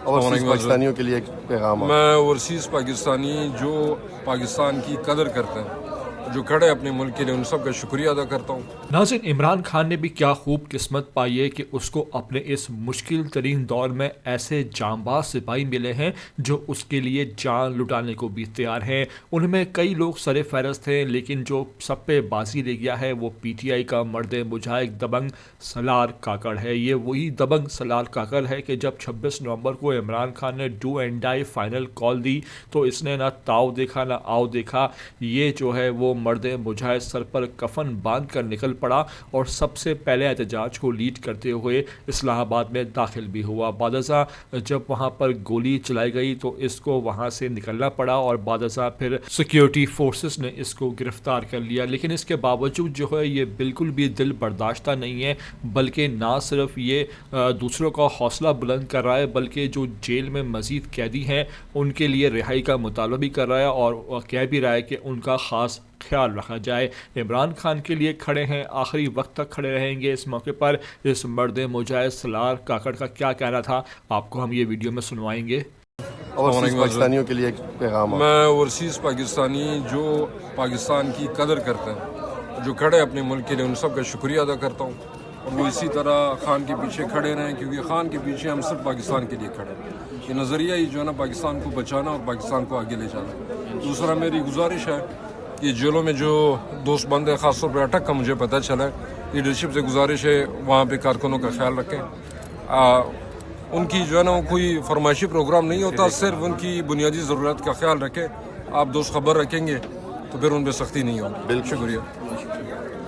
Overseas پاکستانیوں کے لیے ایک پیغام ہے؟ میں اوورسیز پاکستانی جو پاکستان کی قدر کرتے ہیں، جو کھڑے اپنے ملک کے لیے، ان سب کا شکریہ ادا کرتا ہوں۔ ناظرین، عمران خان نے بھی کیا خوب قسمت پائی ہے کہ اس کو اپنے اس مشکل ترین دور میں ایسے جانباز سپاہی ملے ہیں جو اس کے لیے جان لٹانے کو بھی تیار ہیں۔ ان میں کئی لوگ سر فہرست تھے، لیکن جو سب پہ بازی لے گیا ہے وہ پی ٹی آئی کا مرد مجاہد دبنگ سالار کاکڑ ہے۔ یہ وہی دبنگ سالار کاکڑ ہے کہ جب 26 نومبر کو عمران خان نے do and die final call دی تو اس نے نہ تاؤ دیکھا نہ آؤ دیکھا۔ یہ جو ہے وہ مرد مجاہد سر پر کفن باندھ کر نکل پڑا اور سب سے پہلے احتجاج کو لیڈ کرتے ہوئے اسلام آباد میں داخل بھی ہوا۔ بعد ازاں جب وہاں پر گولی چلائی گئی تو اس کو وہاں سے نکلنا پڑا اور بعد ازاں پھر سیکیورٹی فورسز نے اس کو گرفتار کر لیا، لیکن اس کے باوجود جو ہے یہ بالکل بھی دل برداشتہ نہیں ہے، بلکہ نہ صرف یہ دوسروں کا حوصلہ بلند کر رہا ہے بلکہ جو جیل میں مزید قیدی ہیں ان کے لیے رہائی کا مطالبہ بھی کر رہا ہے اور کہہ بھی رہا ہے کہ ان کا خاص خیال رکھا جائے۔ عمران خان کے لیے کھڑے ہیں، آخری وقت تک کھڑے رہیں گے۔ اس موقع پر اس مرد مجاہد سالار کاکڑ کا کیا کہنا تھا آپ کو ہم یہ ویڈیو میں سنوائیں گے۔ اوورسیز پاکستانیوں کے لیے ایک پیغام ہے؟ میں اوورسیز پاکستانی جو پاکستان کی قدر کرتے ہیں، جو کھڑے اپنے ملک کے لیے، ان سب کا شکریہ ادا کرتا ہوں، اور وہ اسی طرح خان کے پیچھے کھڑے رہیں، کیونکہ خان کے پیچھے ہم صرف پاکستان کے لیے کھڑے ہیں۔ یہ نظریہ ہی جو ہے نا پاکستان کو بچانا اور پاکستان کو آگے لے جانا۔ دوسرا میری گزارش ہے کہ جیلوں میں جو دوست بند ہیں، خاص طور پہ اٹک کا مجھے پتہ چلا ہے، لیڈرشپ سے گزارش ہے وہاں پہ کارکنوں کا خیال رکھیں۔ ان کی جو ہے نا وہ کوئی فرمائشی پروگرام نہیں ہوتا، صرف ان کی بنیادی ضرورت کا خیال رکھیں۔ آپ دوست خبر رکھیں گے تو پھر ان پہ سختی نہیں ہوگی۔ بالکل شکریہ۔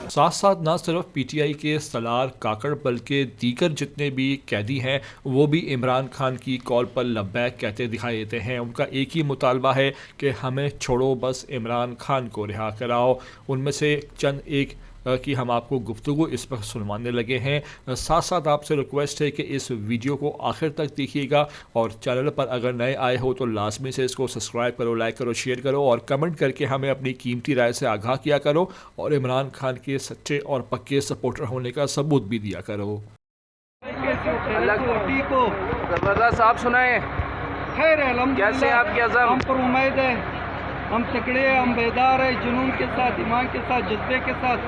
ساتھ ساتھ نہ صرف پی ٹی آئی کے سالار کاکڑ بلکہ دیگر جتنے بھی قیدی ہیں وہ بھی عمران خان کی کال پر لبیک کہتے دکھائی دیتے ہیں۔ ان کا ایک ہی مطالبہ ہے کہ ہمیں چھوڑو، بس عمران خان کو رہا کراؤ۔ ان میں سے چند ایک کی ہم آپ کو گفتگو اس پر سنوانے لگے ہیں۔ ساتھ ساتھ آپ سے ریکویسٹ ہے کہ اس ویڈیو کو آخر تک دیکھیے گا، اور چینل پر اگر نئے آئے ہو تو لازمی سے اس کو سبسکرائب کرو، لائک کرو، شیئر کرو اور کمنٹ کر کے ہمیں اپنی قیمتی رائے سے آگاہ کیا کرو، اور عمران خان کے سچے اور پکے سپورٹر ہونے کا ثبوت بھی دیا کرو۔ زبردست، آپ سنائیں۔ خیر ہے، کیسے آپ کے عزم؟ ہم پر امید ہے، ہم تکڑے ہیں، ہم بیدار ہیں، جنون کے ساتھ، ایمان کے ساتھ، جذبے کے ساتھ۔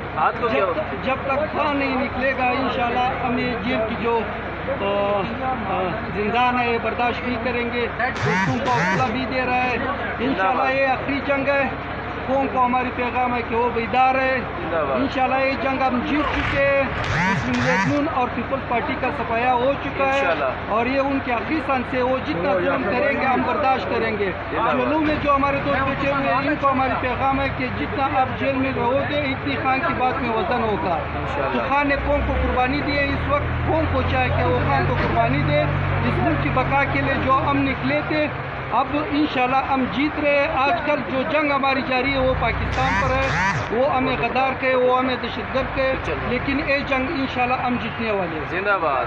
جب تک خان نہیں نکلے گا انشاءاللہ ہم یہ جیل کی جو زندان ہے برداشت نہیں کریں گے۔ دوستوں کو حوصلہ بھی دے رہا ہے، انشاءاللہ یہ آخری جنگ ہے۔ قوم کو ہماری پیغام ہے کہ وہ بیدار ہے، انشاءاللہ یہ جنگ ہم جیت چکے ہیں۔ مسلم لیگ نون اور پیپلز پارٹی کا صفایا ہو چکا ہے، اور یہ ان کے آخری سان سے وہ جتنا ظلم کریں گے ہم برداشت کریں گے۔ جیلوں میں جو ہمارے دوست بچے ہوئے ہیں ان کو ہماری پیغام ہے کہ جتنا آپ جیل میں رہو گے اتنی خان کی بات میں وزن ہوگا۔ تو خان نے قوم کو قربانی دی ہے، اس وقت قوم کو چاہے کہ وہ خان کو قربانی دے اس ملک کی بقا کے لیے جو ہم نکلے تھے۔ اب انشاءاللہ ہم جیت رہے ہیں۔ آج کل جو جنگ ہماری جاری ہے وہ پاکستان پر ہے، وہ ہمیں غدار کے، وہ ہمیں دہشت گرد کے، لیکن یہ جنگ انشاءاللہ ہم جیتنے والے ہیں۔ زندہ باد۔